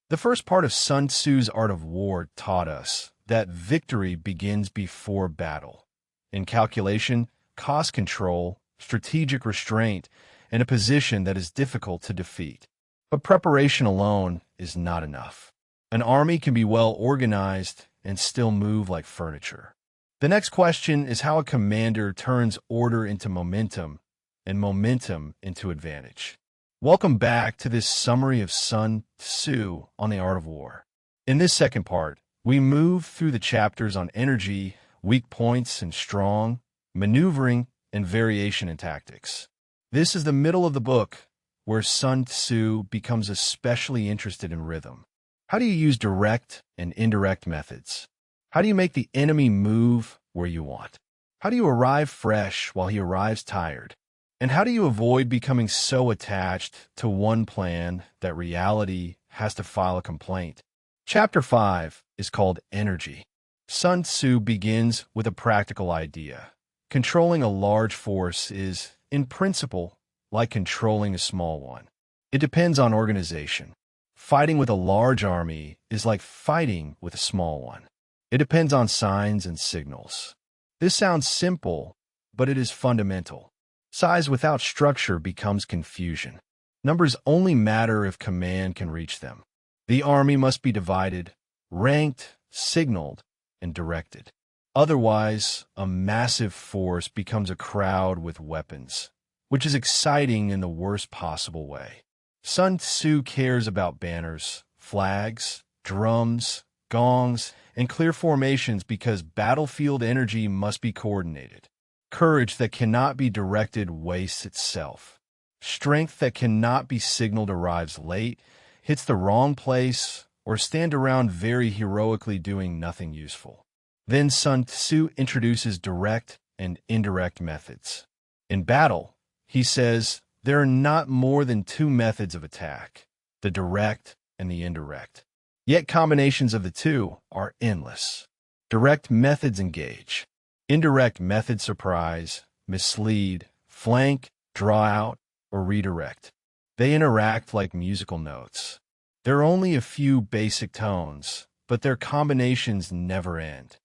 The first part of Sun Tzu's Art of War taught us that victory begins before battle. In calculation, cost control, strategic restraint, and a position that is difficult to defeat. But preparation alone is not enough. An army can be well organized and still move like furniture. The next question is how a commander turns order into momentum and momentum into advantage. Welcome back to this summary of Sun Tzu on the Art of War. In this second part, we move through the chapters on energy, weak points and strong, maneuvering, and variation in tactics. This is the middle of the book where Sun Tzu becomes especially interested in rhythm. How do you use direct and indirect methods? How do you make the enemy move where you want? How do you arrive fresh while he arrives tired? And how do you avoid becoming so attached to one plan that reality has to file a complaint? Chapter 5 is called Energy. Sun Tzu begins with a practical idea. Controlling a large force is, in principle, like controlling a small one. It depends on organization. Fighting with a large army is like fighting with a small one. It depends on signs and signals. This sounds simple, but it is fundamental. Size without structure becomes confusion. Numbers only matter if command can reach them. The army must be divided, ranked, signaled, and directed. Otherwise, a massive force becomes a crowd with weapons, which is exciting in the worst possible way. Sun Tzu cares about banners, flags, drums, gongs, and clear formations because battlefield energy must be coordinated. Courage that cannot be directed wastes itself. Strength that cannot be signaled arrives late, hits the wrong place, or stand around very heroically doing nothing useful. Then Sun Tzu introduces direct and indirect methods. In battle, he says, there are not more than two methods of attack, the direct and the indirect. Yet combinations of the two are endless. Direct methods engage. Indirect methods surprise, mislead, flank, draw out, or redirect. They interact like musical notes. There are only a few basic tones, but their combinations never end.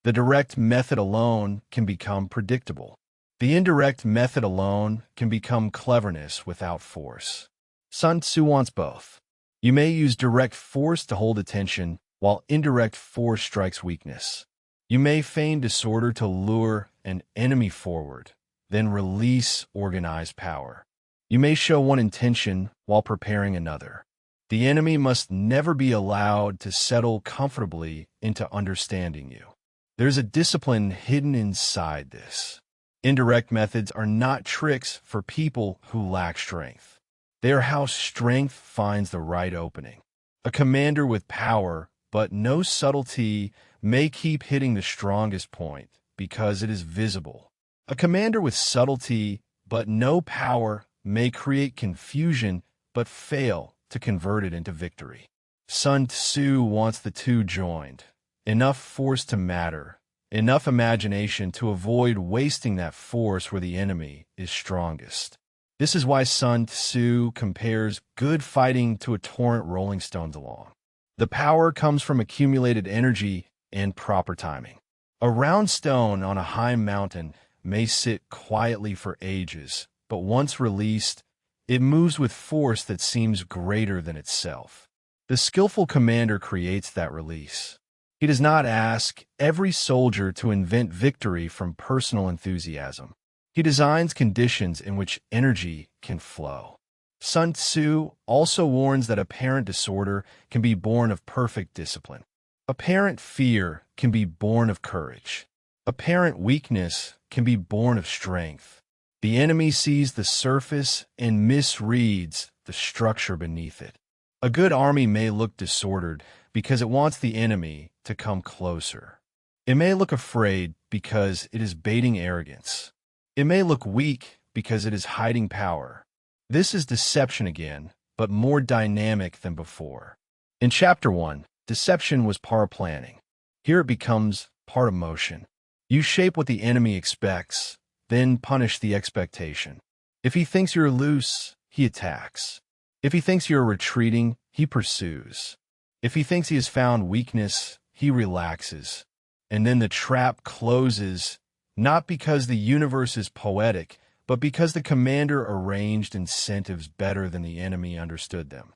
The direct method alone can become predictable. The indirect method alone can become cleverness without force. Sun Tzu wants both. You may use direct force to hold attention, while indirect force strikes weakness. You may feign disorder to lure an enemy forward, then release organized power. You may show one intention while preparing another. The enemy must never be allowed to settle comfortably into understanding you. There's a discipline hidden inside this. Indirect methods are not tricks for people who lack strength. They are how strength finds the right opening. A commander with power but no subtlety may keep hitting the strongest point because it is visible. A commander with subtlety but no power may create confusion but fail to convert it into victory. Sun Tzu wants the two joined. Enough force to matter, enough imagination to avoid wasting that force where the enemy is strongest. This is why Sun Tzu compares good fighting to a torrent rolling stones along. The power comes from accumulated energy and proper timing. A round stone on a high mountain may sit quietly for ages, but once released, it moves with force that seems greater than itself. The skillful commander creates that release. He does not ask every soldier to invent victory from personal enthusiasm. He designs conditions in which energy can flow. Sun Tzu also warns that apparent disorder can be born of perfect discipline. Apparent fear can be born of courage. Apparent weakness can be born of strength. The enemy sees the surface and misreads the structure beneath it. A good army may look disordered because it wants the enemy to come closer. It may look afraid because it is baiting arrogance. It may look weak because it is hiding power. This is deception again, but more dynamic than before. In Chapter 1, deception was part of planning. Here it becomes part of motion. You shape what the enemy expects, then punish the expectation. If he thinks you're loose, he attacks. If he thinks you're retreating, he pursues. If he thinks he has found weakness, he relaxes. And then the trap closes, not because the universe is poetic, but because the commander arranged incentives better than the enemy understood them.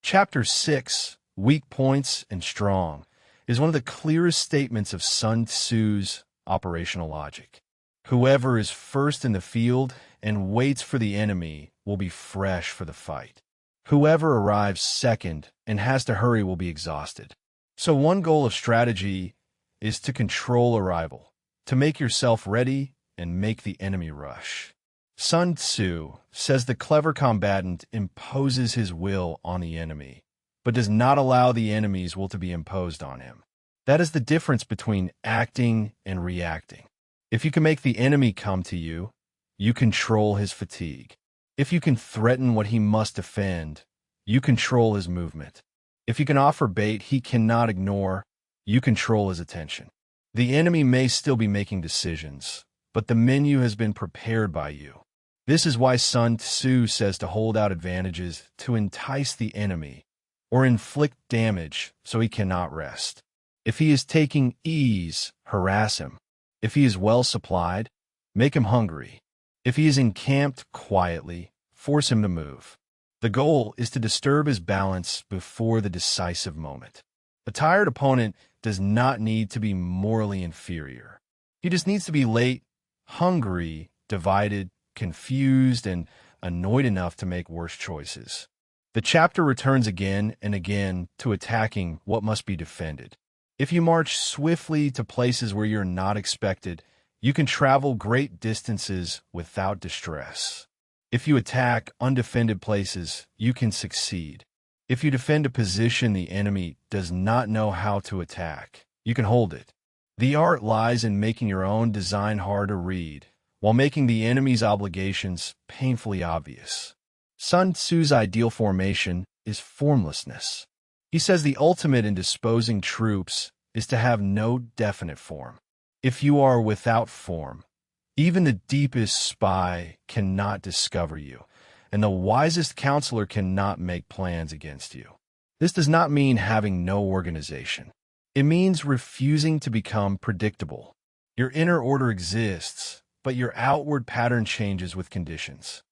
Chapter 6, Weak Points and Strong, is one of the clearest statements of Sun Tzu's operational logic. Whoever is first in the field and waits for the enemy will be fresh for the fight. Whoever arrives second and has to hurry will be exhausted. So one goal of strategy is to control arrival, to make yourself ready and make the enemy rush. Sun Tzu says the clever combatant imposes his will on the enemy, but does not allow the enemy's will to be imposed on him. That is the difference between acting and reacting. If you can make the enemy come to you, you control his fatigue. If you can threaten what he must defend, you control his movement. If you can offer bait he cannot ignore, you control his attention. The enemy may still be making decisions, but the menu has been prepared by you. This is why Sun Tzu says to hold out advantages to entice the enemy, or inflict damage so he cannot rest. If he is taking ease, harass him. If he is well supplied, make him hungry. If he is encamped quietly, force him to move. The goal is to disturb his balance before the decisive moment. A tired opponent does not need to be morally inferior. He just needs to be late, hungry, divided, confused, and annoyed enough to make worse choices. The chapter returns again and again to attacking what must be defended. If you march swiftly to places where you're not expected, you can travel great distances without distress. If you attack undefended places, you can succeed. If you defend a position the enemy does not know how to attack, you can hold it. The art lies in making your own design hard to read, while making the enemy's obligations painfully obvious. Sun Tzu's ideal formation is formlessness. He says the ultimate in disposing troops is to have no definite form. If you are without form, even the deepest spy cannot discover you, and the wisest counselor cannot make plans against you. This does not mean having no organization. It means refusing to become predictable. Your inner order exists, but your outward pattern changes with conditions.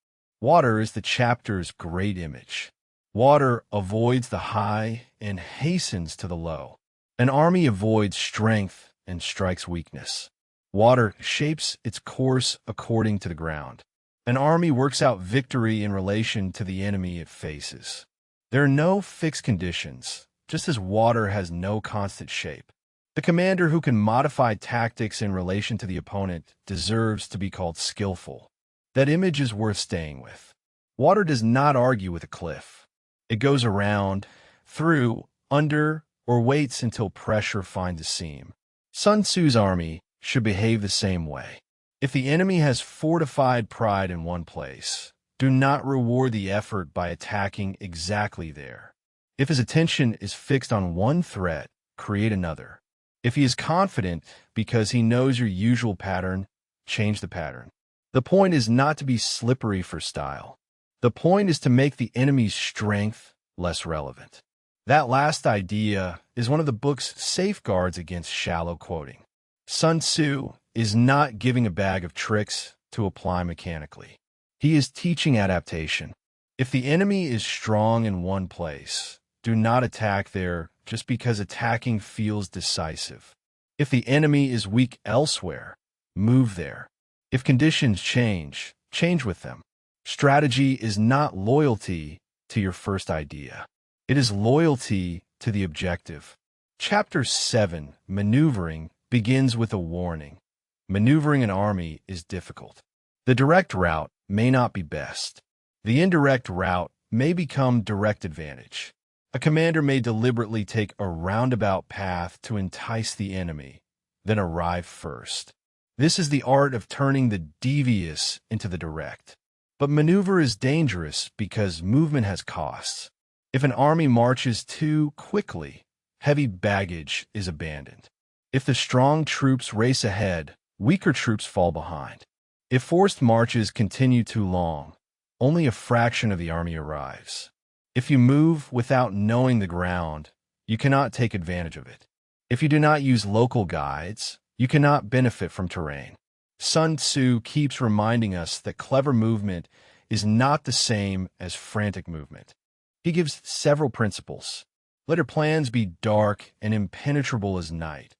Water is the chapter's great image. Water avoids the high and hastens to the low. An army avoids strength and strikes weakness. Water shapes its course according to the ground. An army works out victory in relation to the enemy it faces. There are no fixed conditions, just as water has no constant shape. The commander who can modify tactics in relation to the opponent deserves to be called skillful. That image is worth staying with. Water does not argue with a cliff. It goes around, through, under, or waits until pressure finds a seam. Sun Tzu's army should behave the same way. If the enemy has fortified pride in one place, do not reward the effort by attacking exactly there. If his attention is fixed on one threat, create another. If he is confident because he knows your usual pattern, change the pattern. The point is not to be slippery for style. The point is to make the enemy's strength less relevant. That last idea is one of the book's safeguards against shallow quoting. Sun Tzu is not giving a bag of tricks to apply mechanically. He is teaching adaptation. If the enemy is strong in one place, do not attack there just because attacking feels decisive. If the enemy is weak elsewhere, move there. If conditions change, change with them. Strategy is not loyalty to your first idea. It is loyalty to the objective. Chapter 7, Maneuvering, begins with a warning. Maneuvering an army is difficult. The direct route may not be best. The indirect route may become direct advantage. A commander may deliberately take a roundabout path to entice the enemy, then arrive first. This is the art of turning the devious into the direct. But maneuver is dangerous because movement has costs. If an army marches too quickly, heavy baggage is abandoned. If the strong troops race ahead, weaker troops fall behind. If forced marches continue too long, only a fraction of the army arrives. If you move without knowing the ground, you cannot take advantage of it. If you do not use local guides, you cannot benefit from terrain. Sun Tzu keeps reminding us that clever movement is not the same as frantic movement. He gives several principles. Let your plans be dark and impenetrable as night,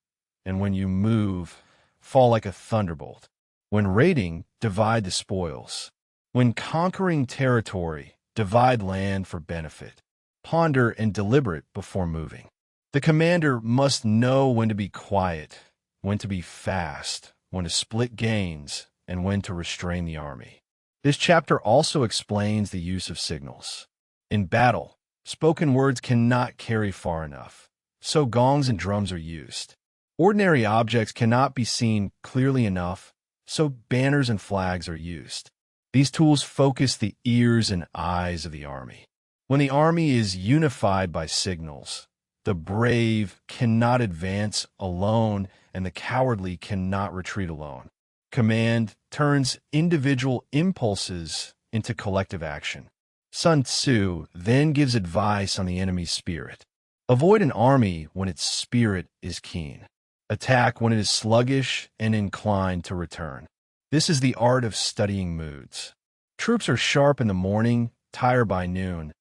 and when you move, fall like a thunderbolt. When raiding, divide the spoils. When conquering territory, divide land for benefit. Ponder and deliberate before moving. The commander must know when to be quiet, when to be fast, when to split gains, and when to restrain the army. This chapter also explains the use of signals. In battle, spoken words cannot carry far enough, so gongs and drums are used. Ordinary objects cannot be seen clearly enough, so banners and flags are used. These tools focus the ears and eyes of the army. When the army is unified by signals, the brave cannot advance alone, and the cowardly cannot retreat alone. Command turns individual impulses into collective action. Sun Tzu then gives advice on the enemy's spirit. Avoid an army when its spirit is keen. Attack when it is sluggish and inclined to return. This is the art of studying moods. Troops are sharp in the morning, tired by noon,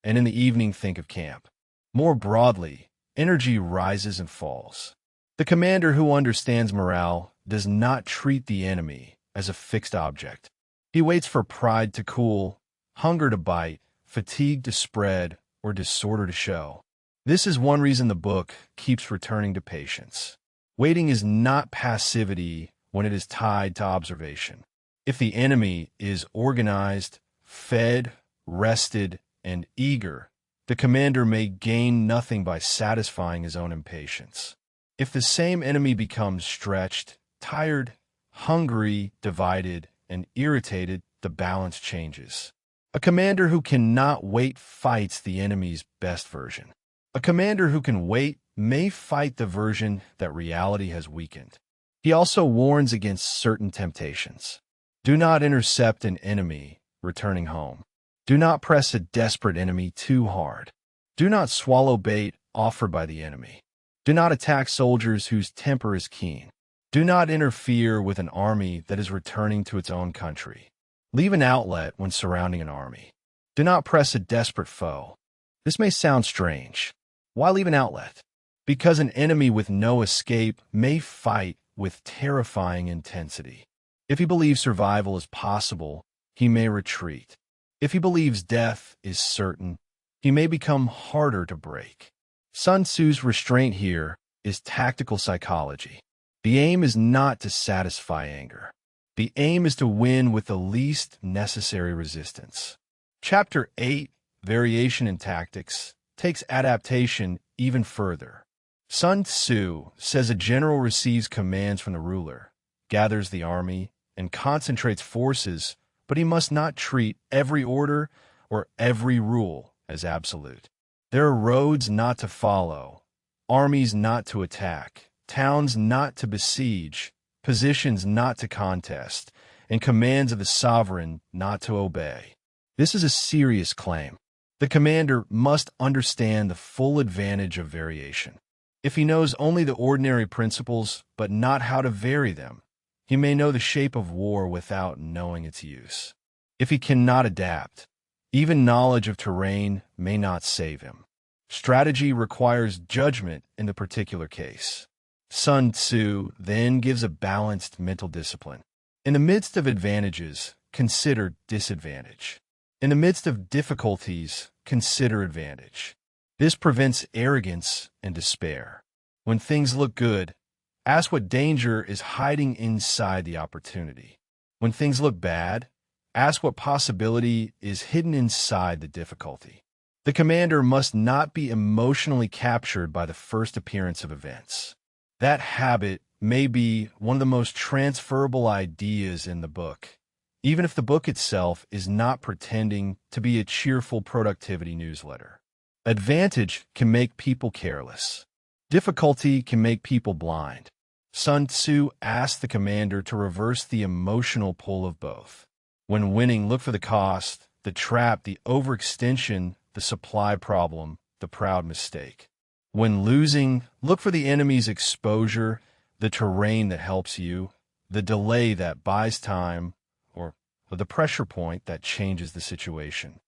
and in the evening think of camp. More broadly, energy rises and falls. The commander who understands morale does not treat the enemy as a fixed object. He waits for pride to cool, hunger to bite, fatigue to spread, or disorder to show. This is one reason the book keeps returning to patience. Waiting is not passivity when it is tied to observation. If the enemy is organized, fed, rested, and eager, the commander may gain nothing by satisfying his own impatience. If the same enemy becomes stretched, tired, hungry, divided, and irritated, the balance changes. A commander who cannot wait fights the enemy's best version. A commander who can wait may fight the version that reality has weakened. He also warns against certain temptations. Do not intercept an enemy returning home. Do not press a desperate enemy too hard. Do not swallow bait offered by the enemy. Do not attack soldiers whose temper is keen. Do not interfere with an army that is returning to its own country. Leave an outlet when surrounding an army. Do not press a desperate foe. This may sound strange. Why leave an outlet? Because an enemy with no escape may fight with terrifying intensity. If he believes survival is possible, he may retreat. If he believes death is certain, he may become harder to break. Sun Tzu's restraint here is tactical psychology. The aim is not to satisfy anger. The aim is to win with the least necessary resistance. Chapter 8, Variation in Tactics, takes adaptation even further. Sun Tzu says a general receives commands from the ruler, gathers the army, and concentrates forces, but he must not treat every order or every rule as absolute. There are roads not to follow, armies not to attack, towns not to besiege, positions not to contest, and commands of the sovereign not to obey. This is a serious claim. The commander must understand the full advantage of variation. If he knows only the ordinary principles but not how to vary them, he may know the shape of war without knowing its use. If he cannot adapt, even knowledge of terrain may not save him. Strategy requires judgment in the particular case. Sun Tzu then gives a balanced mental discipline. In the midst of advantages, consider disadvantage. In the midst of difficulties, consider advantage. This prevents arrogance and despair. When things look good, ask what danger is hiding inside the opportunity. When things look bad, ask what possibility is hidden inside the difficulty. The commander must not be emotionally captured by the first appearance of events. That habit may be one of the most transferable ideas in the book, even if the book itself is not pretending to be a cheerful productivity newsletter. Advantage can make people careless. Difficulty can make people blind. Sun Tzu asked the commander to reverse the emotional pull of both. When winning, look for the cost, the trap, the overextension, the supply problem, the proud mistake. When losing, look for the enemy's exposure, the terrain that helps you, the delay that buys time, or the pressure point that changes the situation.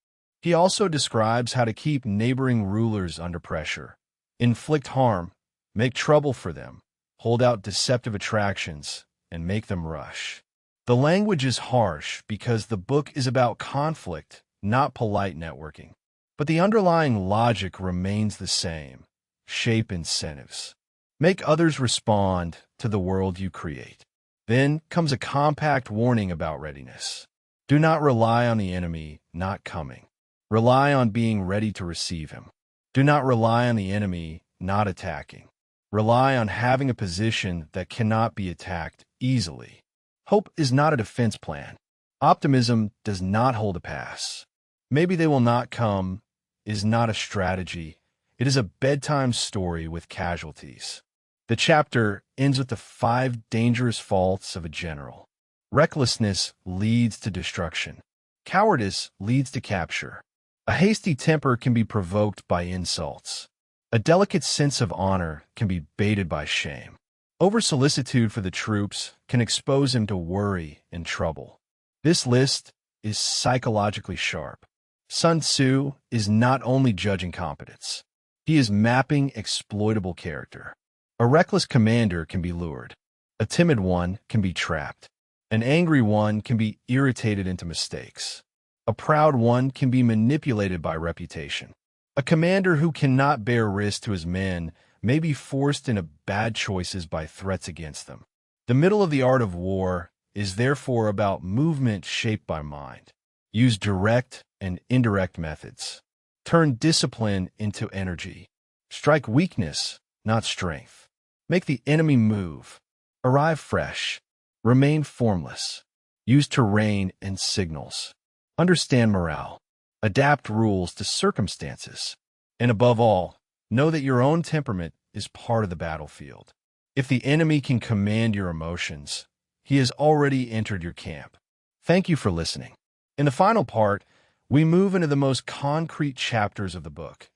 He also describes how to keep neighboring rulers under pressure, inflict harm, make trouble for them, hold out deceptive attractions, and make them rush. The language is harsh because the book is about conflict, not polite networking. But the underlying logic remains the same. Shape incentives. Make others respond to the world you create. Then comes a compact warning about readiness. Do not rely on the enemy not coming. Rely on being ready to receive him. Do not rely on the enemy not attacking. Rely on having a position that cannot be attacked easily. Hope is not a defense plan. Optimism does not hold a pass. Maybe they will not come is not a strategy. It is a bedtime story with casualties. The chapter ends with the 5 dangerous faults of a general. Recklessness leads to destruction. Cowardice leads to capture. A hasty temper can be provoked by insults. A delicate sense of honor can be baited by shame. Over-solicitude for the troops can expose him to worry and trouble. This list is psychologically sharp. Sun Tzu is not only judging competence. He is mapping exploitable character. A reckless commander can be lured. A timid one can be trapped. An angry one can be irritated into mistakes. A proud one can be manipulated by reputation. A commander who cannot bear risk to his men may be forced into bad choices by threats against them. The middle of the art of war is therefore about movement shaped by mind. Use direct and indirect methods. Turn discipline into energy. Strike weakness, not strength. Make the enemy move. Arrive fresh. Remain formless. Use terrain and signals. Understand morale. Adapt rules to circumstances. And above all, know that your own temperament is part of the battlefield. If the enemy can command your emotions, he has already entered your camp. Thank you for listening. In the final part, we move into the most concrete chapters of the book.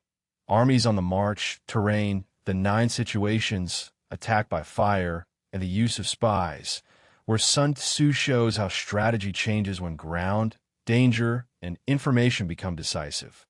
Armies on the march, terrain, the 9 situations, attack by fire, and the use of spies, where Sun Tzu shows how strategy changes when ground, danger, and information become decisive.